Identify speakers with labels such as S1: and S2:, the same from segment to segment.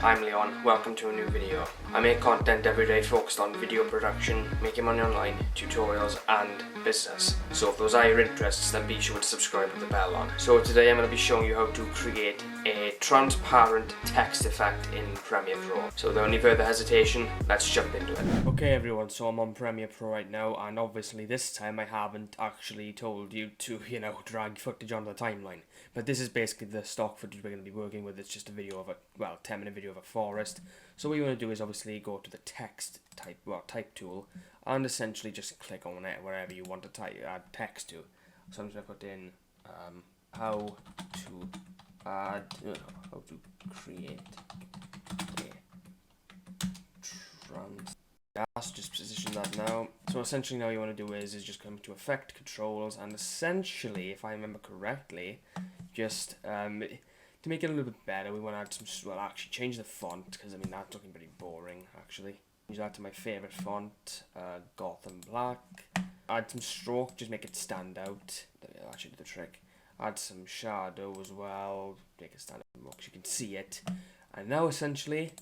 S1: I'm Leon, welcome to a new video. I make content every day focused on video production, making money online, tutorials and business. So if those are your interests, then be sure to subscribe with the bell on. So today I'm going to be showing you how to create a transparent text effect in Premiere Pro. So without any further hesitation, let's jump into it. Okay everyone, so I'm on Premiere Pro right now, and obviously this time I haven't actually told you to, drag footage onto the timeline. But this is basically the stock footage we're going to be working with. It's just a video of 10-minute video of a forest. So what you want to do is obviously go to the text type tool and essentially just click on it wherever you want to add text to. So I'm just going to put in how to create a trans. Just position that now. So essentially now you want to do is just come to effect controls, and essentially, if I remember correctly, just to make it a little bit better, we want to add some, actually change the font, because I mean that's looking pretty boring actually. Change that to my favorite font, Gotham Black. Add some stroke, just make it stand out. That'll actually do the trick. Add some shadow as well, make it stand out more because you can see it. And now essentially,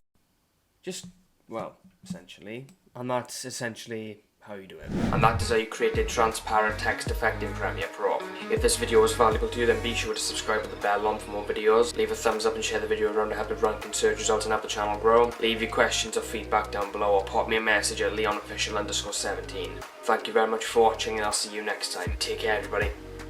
S1: and that's essentially how you do it. And that is how you create a transparent text effect in Premiere Pro. If this video was valuable to you, then be sure to subscribe with the bell on for more videos. Leave a thumbs up and share the video around to help it rank in search results and help the channel grow. Leave your questions or feedback down below, or pop me a message at leonofficial_17. Thank you very much for watching, and I'll see you next time. Take care everybody.